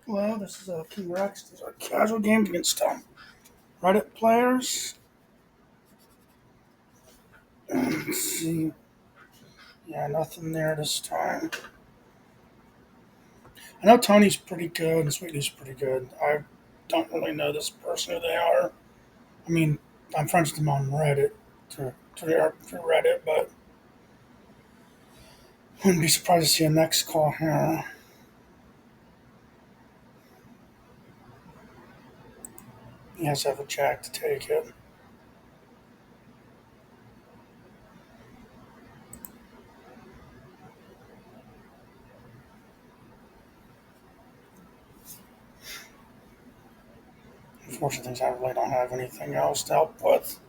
Well, this is a King Rex. These are casual games against Reddit players. Let's see. Yeah, nothing there this time. I know Tony's pretty good and Sweetie's pretty good. I don't really know this person who they are. I mean, I'm friends with them on Reddit through Reddit, but wouldn't be surprised to see a next call here. He has to have a jack to take it. Unfortunately, I really don't have anything else to help with.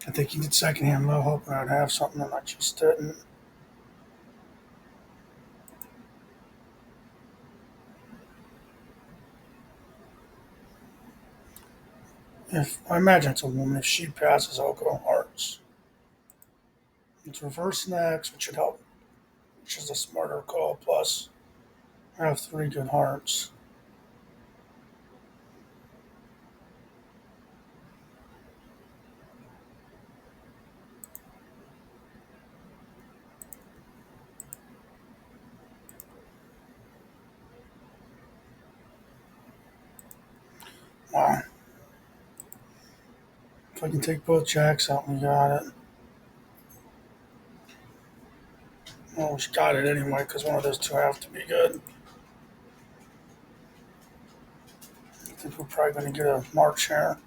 I think he did secondhand low, hoping I'd have something, and I just didn't. If I imagine it's a woman, if she passes, I'll go hearts. It's reverse next, which should help, which is a smarter call. Plus, I have three good hearts. Wow. If I can take both jacks out, we got it. Well, we got it anyway, because one of those two have to be good. I think we're probably going to get a march here.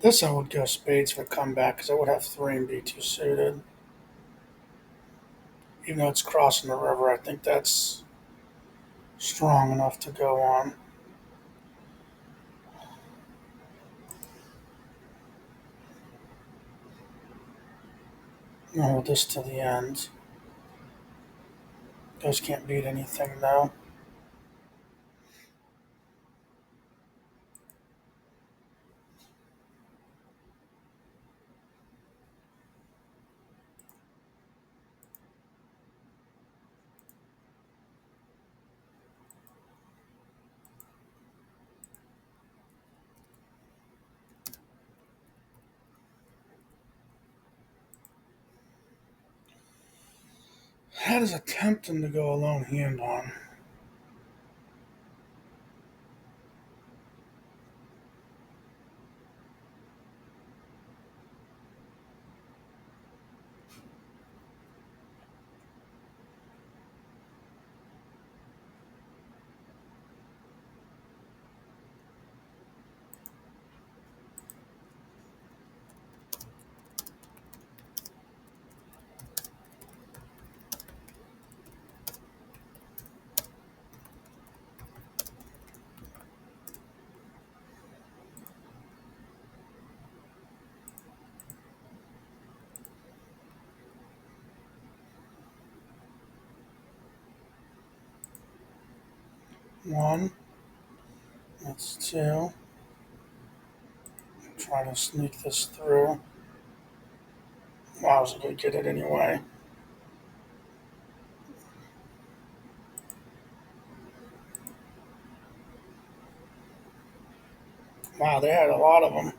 This I would go spades for comeback, because I would have three and be two suited. Even though it's crossing the river, I think that's strong enough to go on. I'll hold this to the end. Those can't beat anything, though. That is attempting to go a lone hand on. One, that's two. Try to sneak this through. Wow, I was going to get it anyway. Wow, they had a lot of them.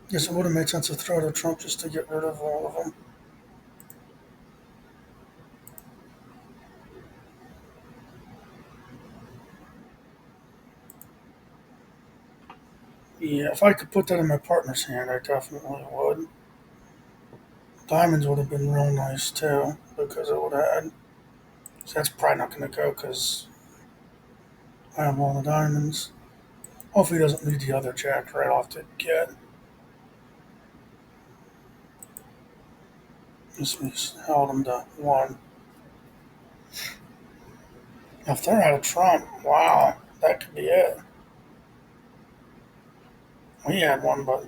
Guess it would have made sense to throw to Trump just to get rid of all of them. Yeah, if I could put that in my partner's hand, I definitely would. Diamonds would have been real nice too, because it would have had. So that's probably not going to go because I have all the diamonds. Hopefully, he doesn't lead the other jack right off to get. This means held him to one. If they're out of Trump, wow, that could be it. We had one, but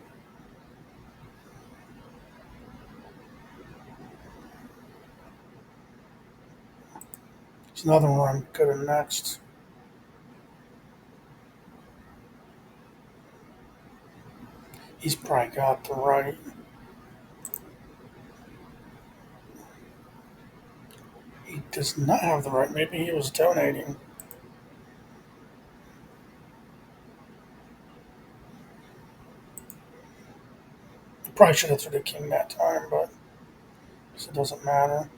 it's another one I'm good at next. He's probably got the right. He does not have the right. Maybe he was donating. Probably should have threw the king that time, but it doesn't matter.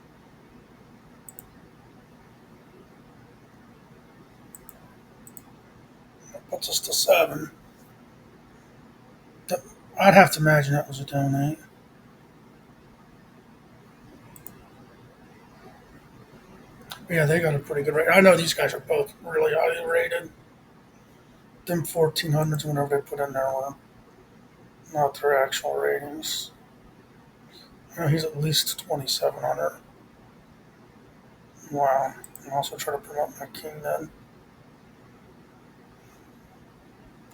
That puts us to 7. I'd have to imagine that was a donate. But yeah, they got a pretty good rate. I know these guys are both really highly rated. Them 1400s, whenever they put in there, were not their actual ratings. I know he's at least 2700. Wow. I'm also trying to promote my king then.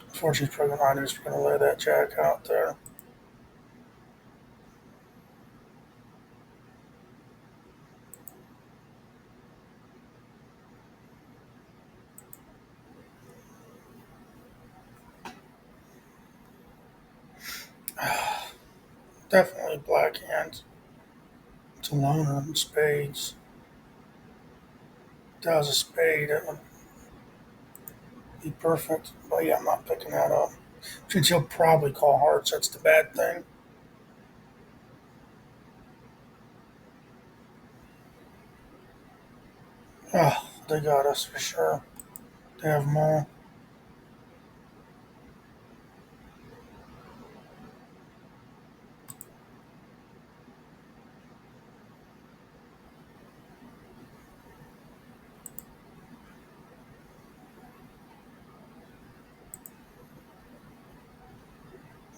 Unfortunately, probably I knew he was going to lay that jack out there. Definitely black hands. It's a loner in spades. If that was a spade, it would be perfect. But yeah, I'm not picking that up. Since he'll probably call hearts, that's the bad thing. Oh, they got us for sure. They have them all.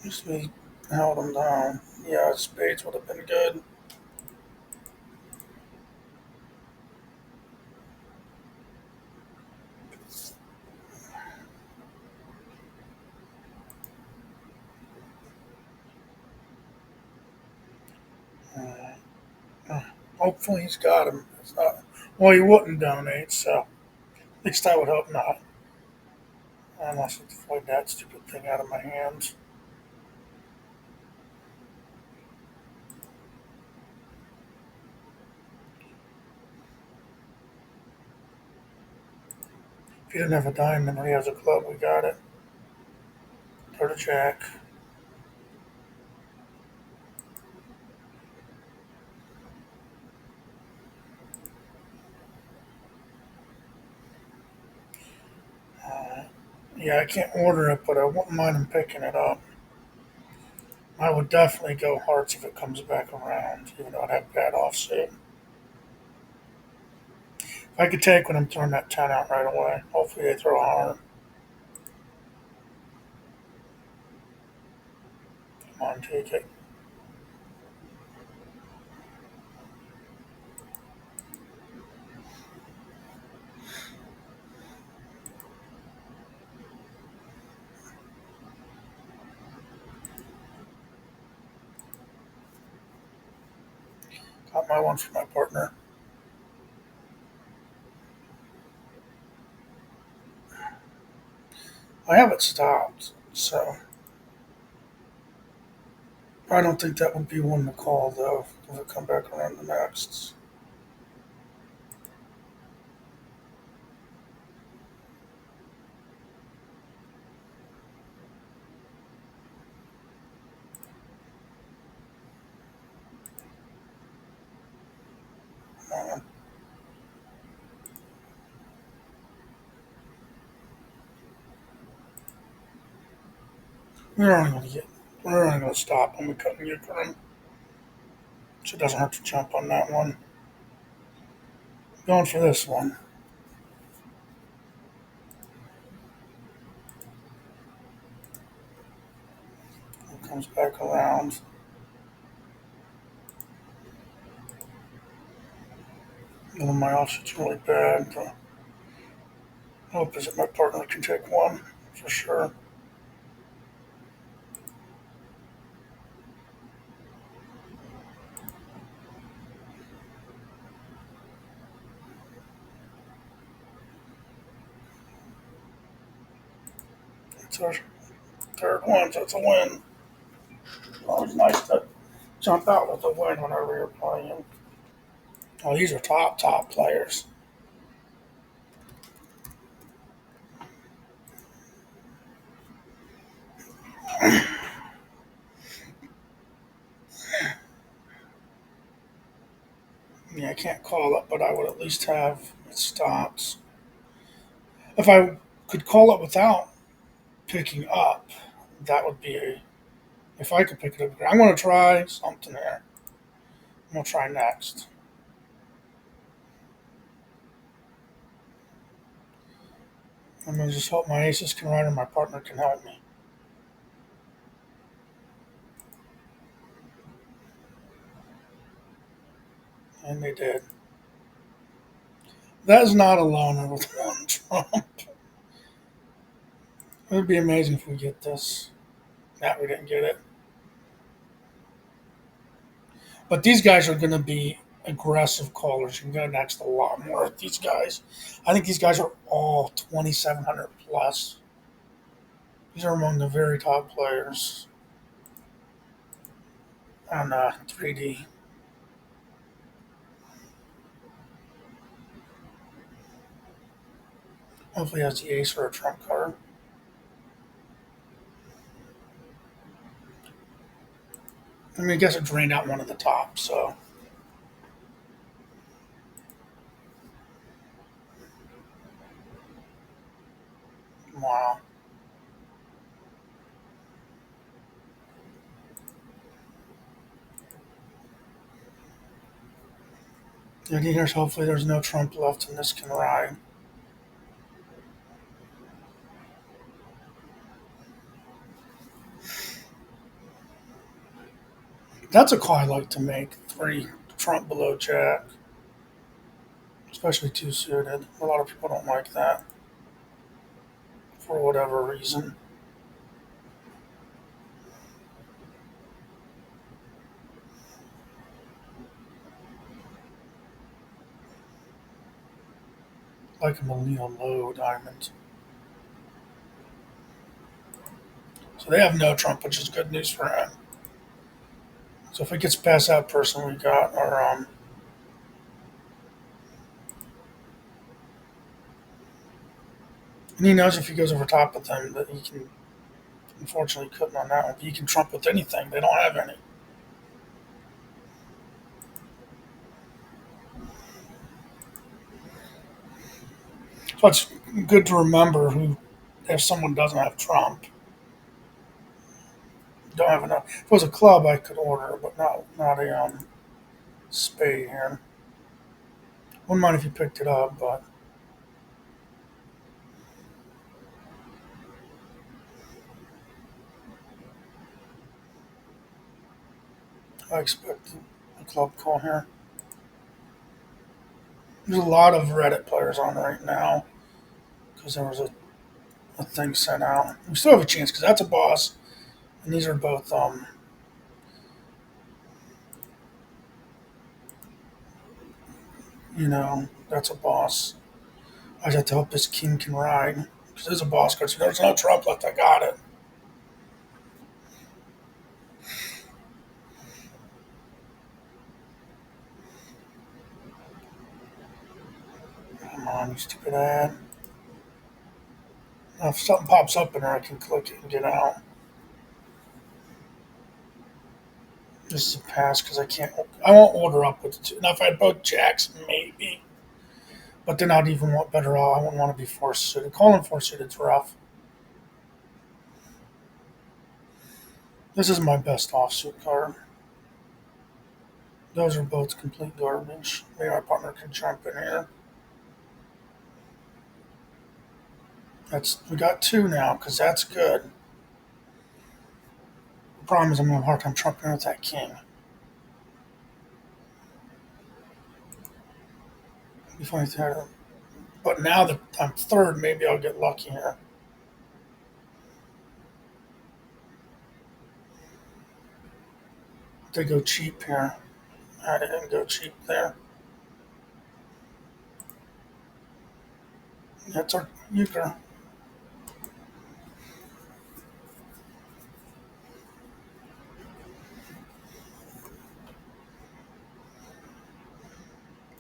Just we held them down. Yeah, spades would have been good. Uh, Hopefully he's got him. It's not, well, he wouldn't donate, so at least I would hope not. Unless I avoid that stupid thing out of my hands. If he didn't have a diamond or he has a club, we got it. Throw the jack. Uh, yeah, I can't order it, but I wouldn't mind him picking it up. I would definitely go hearts if it comes back around, even though I'd have bad offsuit. If I could take when I'm throwing that 10 out right away, hopefully they throw a heart. Come on, take it. Got my one for my partner. I have it stopped, so I don't think that would be one to call though. If it come back around the next. Uh, we're only going to get. We're only going to stop when we cut in Euchre, so it doesn't hurt to jump on that one. Going for this one. It comes back around. And then my offset's really bad. Hope that my partner can take one for sure. It's our third one, so it's a win. Always nice to jump out with a win whenever you're playing. Oh, these are top players. Yeah, I can't call it, but I would at least have it stopped. If I could call it without picking up, that would be a. If I could pick it up, I'm going to try something there. I'm going to try next. I'm going to just hope my aces can ride or my partner can help me. And they did. That is not a loner with one trump. It would be amazing if we get this. That we didn't get it. But these guys are going to be aggressive callers. You can go next a lot more with these guys. I think these guys are all 2,700 plus. These are among the very top players on 3D. Hopefully, he has the ace or a trump card. I mean, I guess it drained out one of the top, so wow. And here's hopefully there's no trump left and this can ride. That's a call I like to make. Three trump below jack, especially two suited. A lot of people don't like that for whatever reason. Like them a little low diamond. So they have no trump, which is good news for him. So if he gets past that person we got, or and he knows if he goes over top of them that he can. Unfortunately, couldn't on that one. But he can trump with anything. They don't have any. So it's good to remember who, if someone doesn't have trump, don't have enough. If it was a club, I could order, but not a spade here. Wouldn't mind if you picked it up, but I expect a club call here. There's a lot of Reddit players on right now because there was a thing sent out. We still have a chance because that's a boss, and these are both that's a boss. I just have to hope this king can ride because there's a boss card. So there's no trump left. I got it. Come on, you stupid ad. Now, if something pops up in there, I can click it and get out. This is a pass because I can't. I won't order up with the two. Now, if I had both jacks, maybe. But then I'd even want better off. I wouldn't want to be four suited. Calling four suited is rough. This is my best offsuit card. Those are both complete garbage. Maybe my partner can jump in here. We got two now because that's good. The problem is I'm having a hard time trumping with that king. It'd be funny if they had But now that I'm third, maybe I'll get lucky here. They go cheap here. I didn't go cheap there. That's our euchre.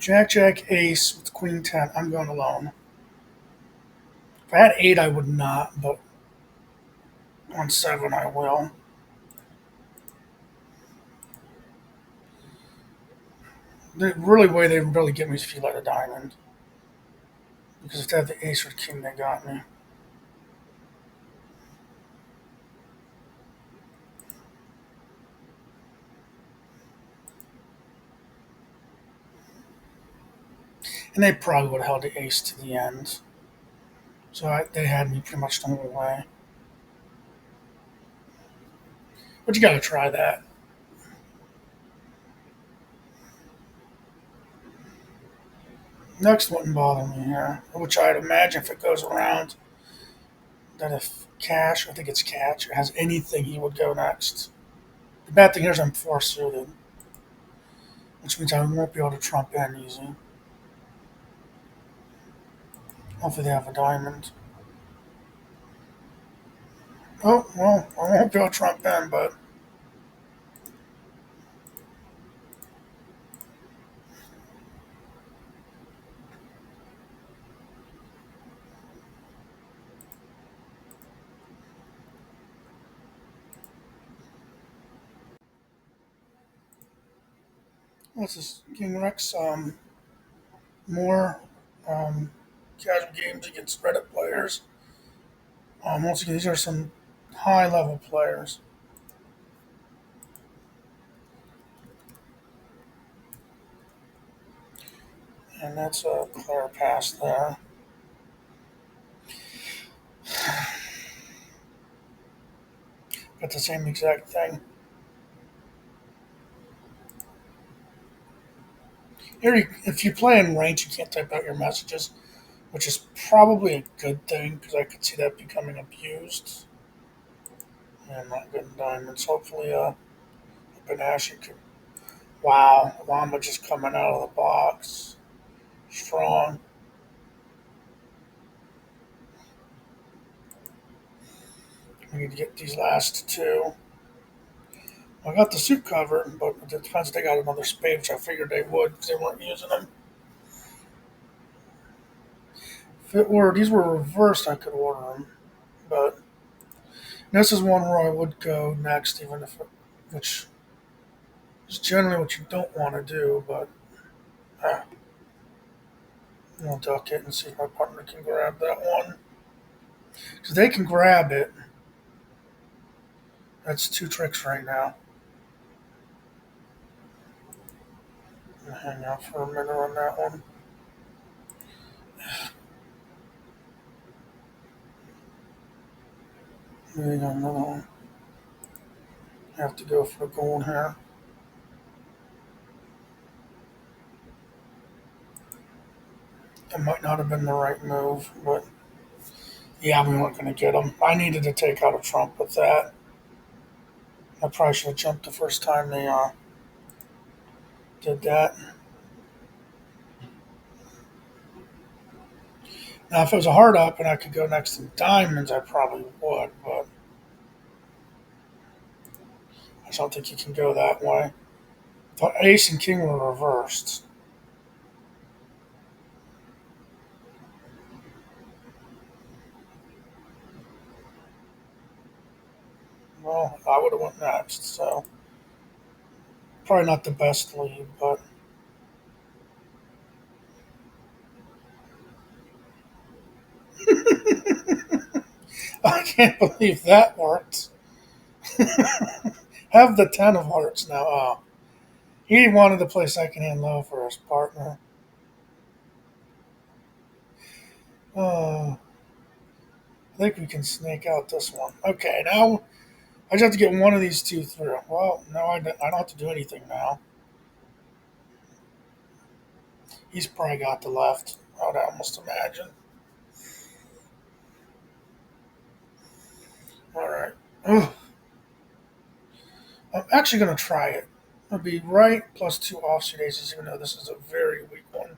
Jack, Jack, Ace with Queen 10. I'm going alone. If I had 8, I would not, but on 7, I will. The really way they really get me is if you let a diamond. Because if they had the Ace or King, they got me. And they probably would have held the Ace to the end. So they had me pretty much the whole way. But you got to try that. Next wouldn't bother me here, which I'd imagine if it goes around that if cash, I think it's cash, has anything, he would go next. The bad thing here is I'm 4 suited, which means I won't be able to trump in easy. Hopefully they have a diamond. Oh, well, I won't be able to trump in, but this is King Rex. More um, casual games against Reddit players. Once again, these are some high level players. And that's a clear pass there. Got the same exact thing. Here, if you play in range, you can't type out your messages, which is probably a good thing because I could see that becoming abused. And not good in diamonds. Hopefully, Panache could. Wow, Llama just coming out of the box. Strong. We need to get these last 2. I got the suit covered, but it depends if they got another spade, which I figured they would because they weren't using them. If it were these were reversed, I could order them, but this is one where I would go next, even if it, which is generally what you don't want to do, but uh, I'll duck it and see if my partner can grab that one. Because they can grab it. That's 2 tricks right now. I'm gonna hang out for a minute on that one. Maybe another one. Have to go for the gold here. It might not have been the right move, but yeah, we weren't going to get them. I needed to take out a trump with that. I probably should have jumped the first time they did that. Now, if it was a hard up and I could go next to diamonds, I probably would, but I just don't think you can go that way. The ace and king were reversed. Well, I would have went next, so probably not the best lead, but I can't believe that worked. Have the 10 of hearts now. Oh, he wanted to play second hand low for his partner. Oh, I think we can snake out this one. Okay, now I just have to get one of these 2 through. Well, no, I don't have to do anything now. He's probably got the left. I would would almost imagine. All right. Ugh. I'm actually going to try it. It'll be right plus two offsuit aces, even though this is a very weak one.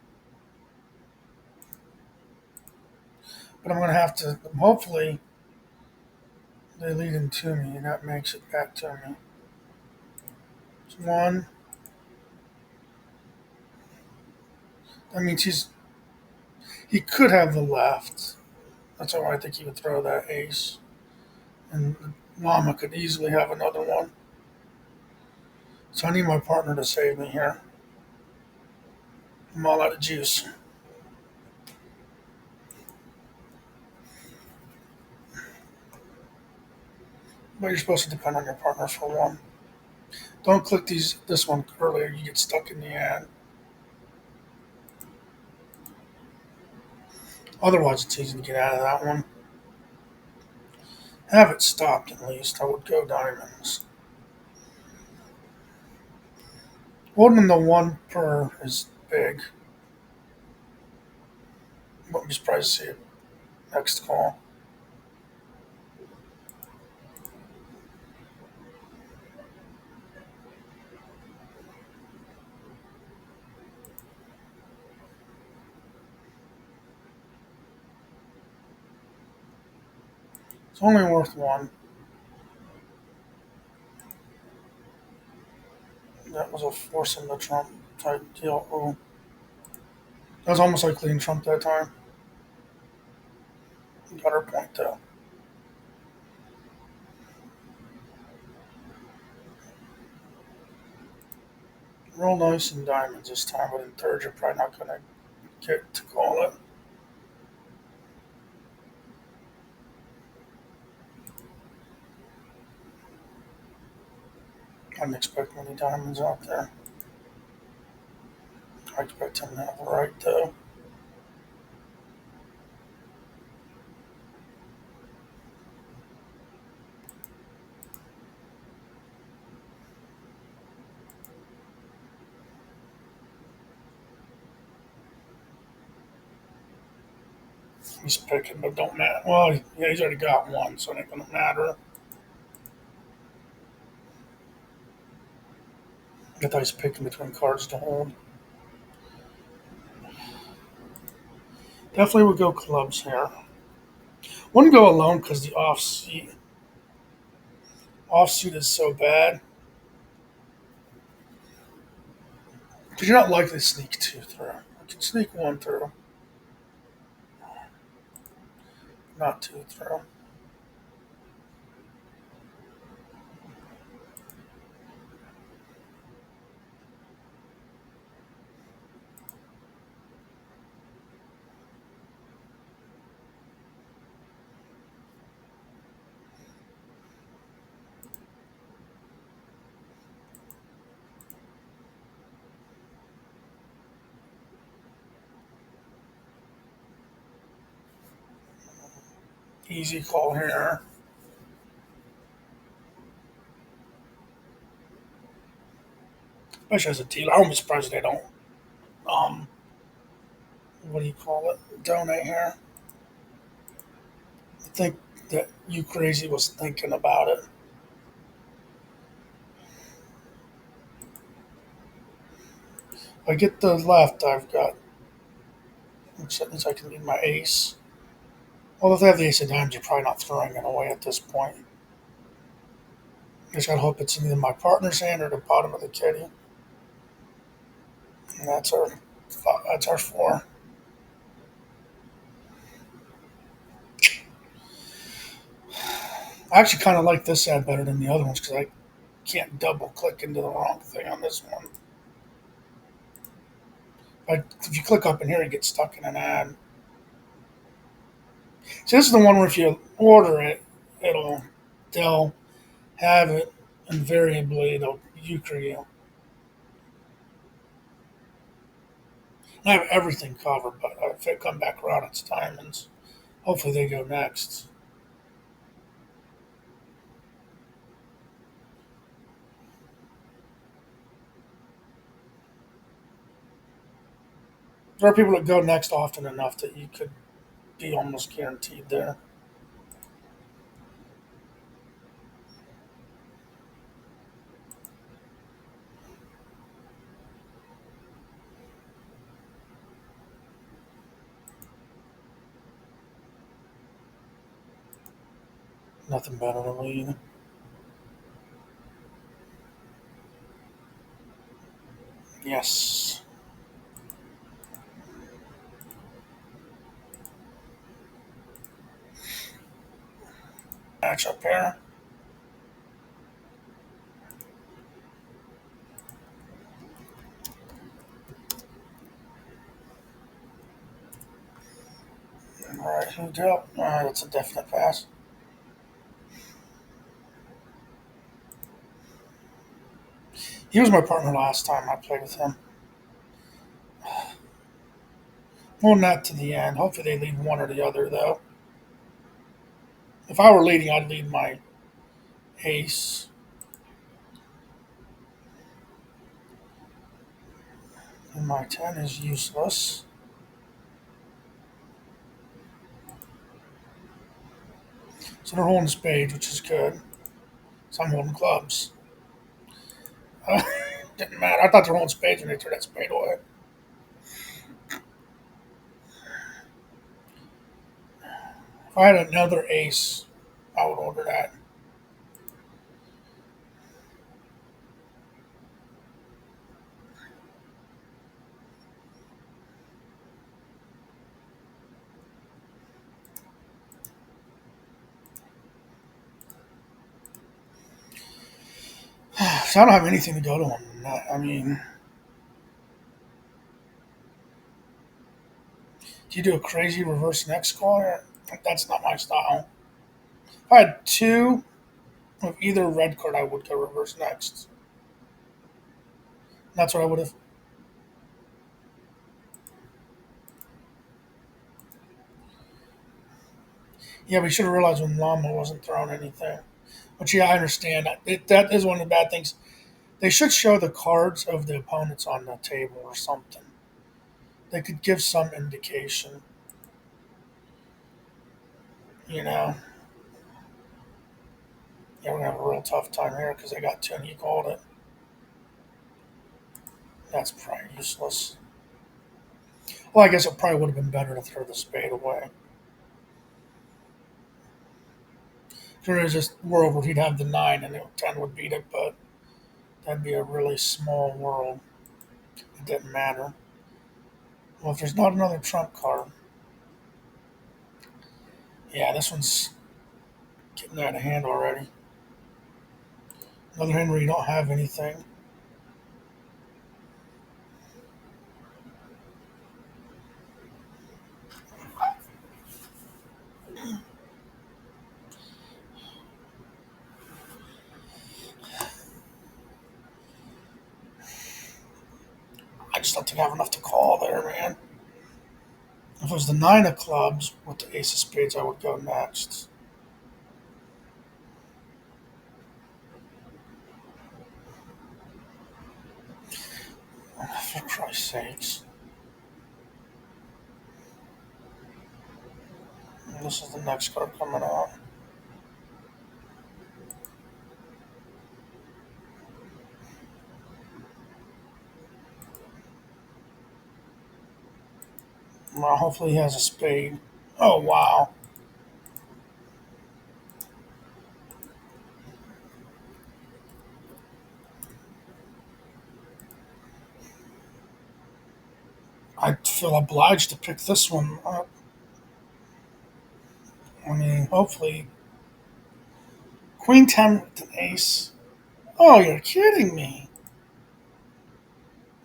But I'm going to have to, hopefully, they lead into me, and that makes it back to me. It's one. That means he could have the left. That's why I think he would throw that ace. And Llama could easily have another one. So I need my partner to save me here. I'm all out of juice. But you're supposed to depend on your partner for one. Don't click this one earlier, you get stuck in the ad. Otherwise, it's easy to get out of that one. Have it stopped at least. I would go diamonds. Holding the one per is big. Wouldn't be surprised to see it next call. It's only worth one. That was a force in the Trump type deal. Oh, that was almost like clean Trump that time. Got her point though. Roll nice and diamonds this time, but in third you're probably not going to get to call it. I didn't expect many diamonds out there. I expect him to have a right though. He's picking, but don't matter. Well, yeah, he's already got one, so it ain't gonna matter. I thought he's picking between cards to hold. Definitely would go clubs here. Wouldn't go alone because the offsuit is so bad. Because you're not likely to sneak two through. You can sneak one through, not two through. Easy call here. Especially as a dealer. I won't be surprised if they don't, um, what do you call it, donate here. I think that you crazy was thinking about it. If I get the left, I've got, which means I can leave my ace. Well, if they have the ace of diamonds, you're probably not throwing it away at this point. I just gotta hope it's in either my partner's hand or the bottom of the kitty. And that's our four. I actually kind of like this ad better than the other ones because I can't double click into the wrong thing on this one. If you click up in here, you get stuck in an ad. So this is the one where if you order it, they'll have it invariably. They'll Euchre you. I have everything covered, but if they come back around, it's diamonds. Hopefully they go next. There are people that go next often enough that you could be almost guaranteed there. Nothing better than lead. Yes. Match up here. All right, who dealt? All right, it's a definite pass. He was my partner last time I played with him. Well, not to the end. Hopefully they lead one or the other, though. If I were leading, I'd lead my ace. And my 10 is useless. So they're holding spades, which is good. So I'm holding clubs. Uh, didn't matter. I thought they were holding spades when they threw that spade away. If I had another ace, I would order that. So I don't have anything to go to him. I mean, do you do a crazy reverse next call? That's not my style. If I had two of either red card, I would go reverse next. That's what I would have. Yeah, we should have realized when Llama wasn't throwing anything. But yeah, I understand. That is one of the bad things. They should show the cards of the opponents on the table or something. They could give some indication. You know, yeah, we're gonna have a real tough time here because they got two and he called it. That's probably useless. Well, I guess it probably would have been better to throw the spade away. There is just a world where he'd have the nine and the 10 would beat it, but that'd be a really small world. It didn't matter. Well, if there's not another trump card, yeah, this one's getting out of hand already. Another hand where you don't have anything. I just don't think I have enough to call there, man. If it was the nine of clubs with the ace of spades, I would go next. For Christ's sakes. And this is the next card coming out. Well, hopefully he has a spade. Oh, wow. I feel obliged to pick this one up. I mean, hopefully. Queen 10 with an ace. Oh, you're kidding me.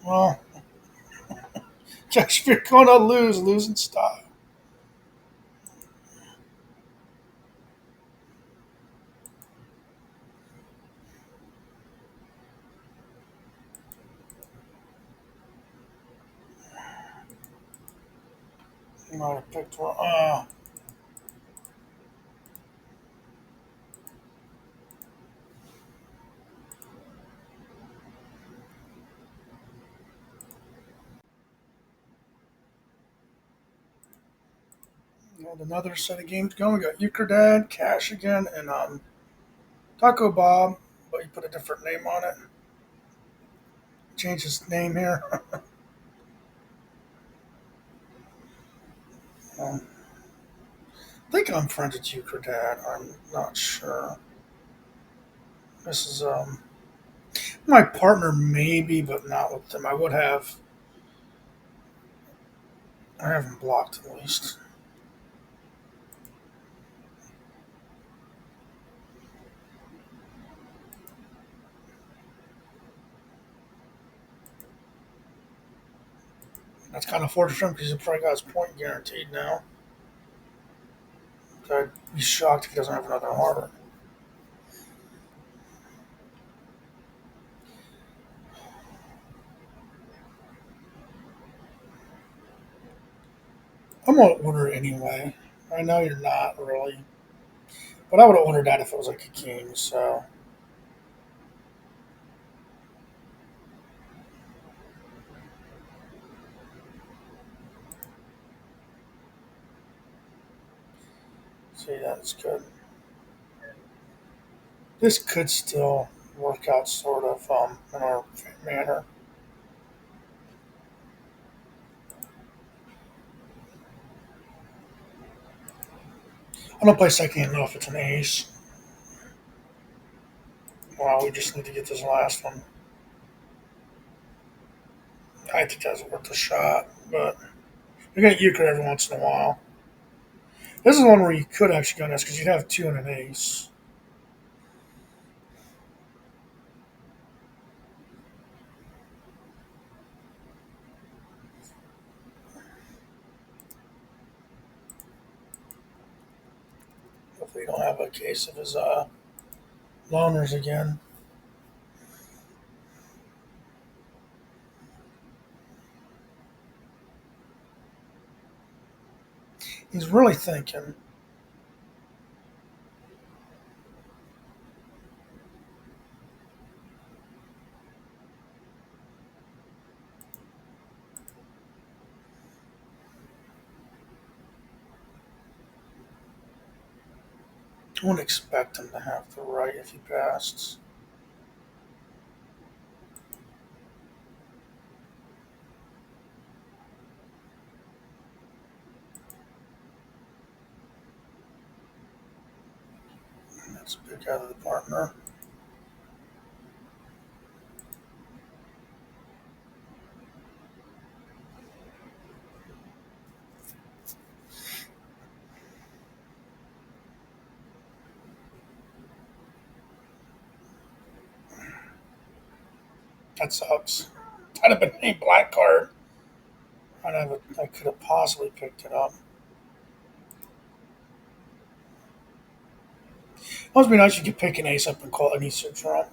Well, Josh, if you're going to lose, lose in style. You might have picked one. Got another set of games going. We got Euchre Dad, Cash again, and Taco Bob, but he put a different name on it. Changed his name here. um, I think I'm friends with Euchre Dad. I'm not sure. This is my partner, maybe, but not with them. I would have. I have him blocked at least. That's kind of fortunate because he's probably got his point guaranteed now. So I'd be shocked if he doesn't have another heart. I'm gonna order it anyway. I know you're not really, but I would have ordered that if it was like a king. So see, that's good. This could still work out sort of in our manner. I don't play second hand though if it's an ace. Wow, we just need to get this last one. I think that's worth a shot, but you're gonna euchre every once in a while. This is one where you could actually go nuts because you'd have two and an ace. Hopefully, you don't have a case of his loners again. He's really thinking. I wouldn't expect him to have the right if he passed. That's a big out of the partner. That sucks. I'd have been a black card. I could have possibly picked it up. It must be nice you could pick an ace up and call it an ace draw.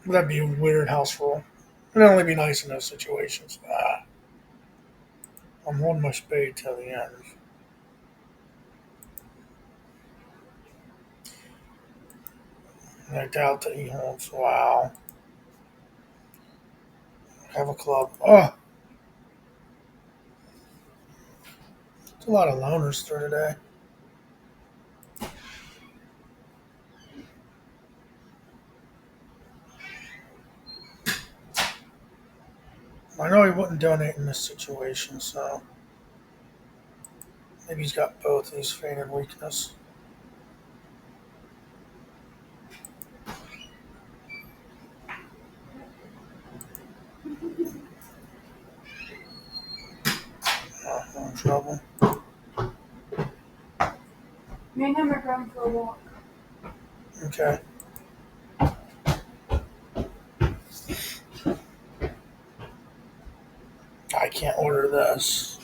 That'd be a weird house rule. It'd only be nice in those situations. I'm holding my spade till the end. And I doubt that he holds. Wow. Have a club. Oh, it's a lot of loners through today. I know he wouldn't donate in this situation, so maybe he's got both. He's feigning weakness. I'm in trouble. Me and him are going for a walk. Okay. I can't order this.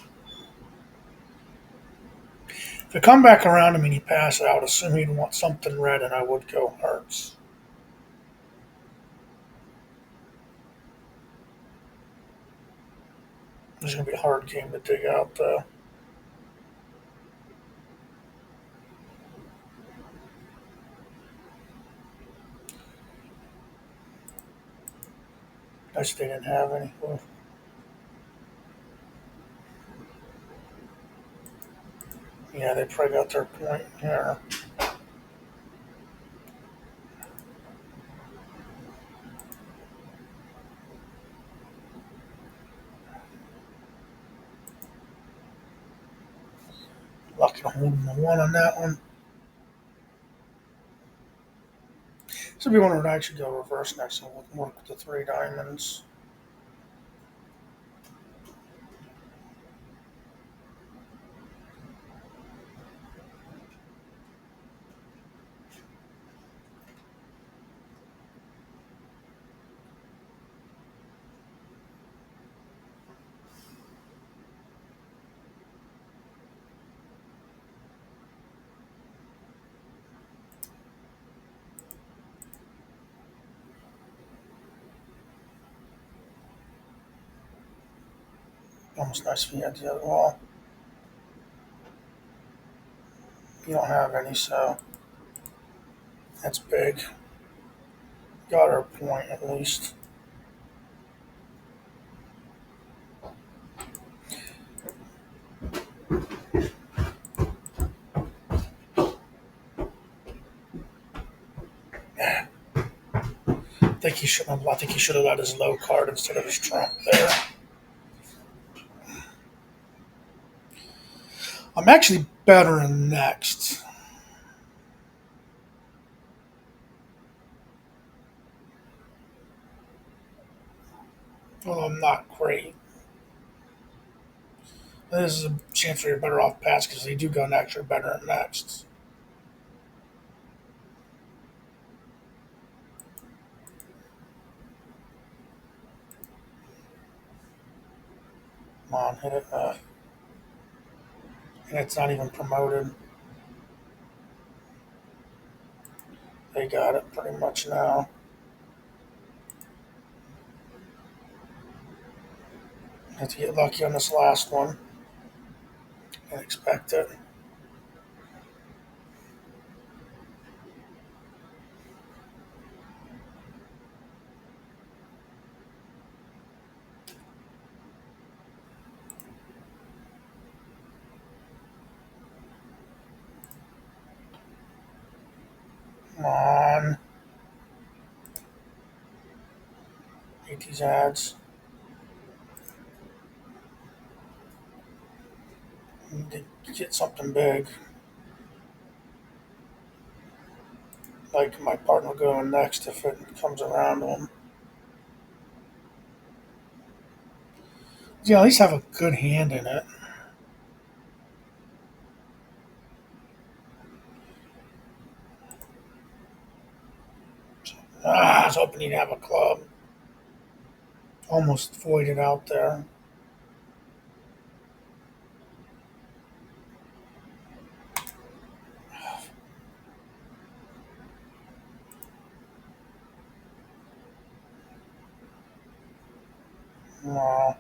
If I come back around him and he passes, I would assume he'd want something red, and I would go hearts. This is gonna be a hard game to dig out, though. I just didn't have any. Yeah, they probably got their point here. Lucky to hold the one on that one. So we want to actually go reverse next and we'll work with the three diamonds. Almost nice if you had the other wall. You don't have any, so that's big. Got our point at least. I think he should have got his low card instead of his trump there. I'm actually better in next. Although I'm not great. This is a chance for your better off pass because they do go next. You're better in next. Come on, hit it. And it's not even promoted. They got it pretty much now. Have to get lucky on this last one. Can't expect it. Come on. Hate these ads. Need to get something big. Like my partner going next if it comes around to him. Yeah, at least have a good hand in it. I was hoping he'd have a club. Almost voided out there. No.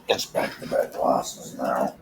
Guess back to back losses now.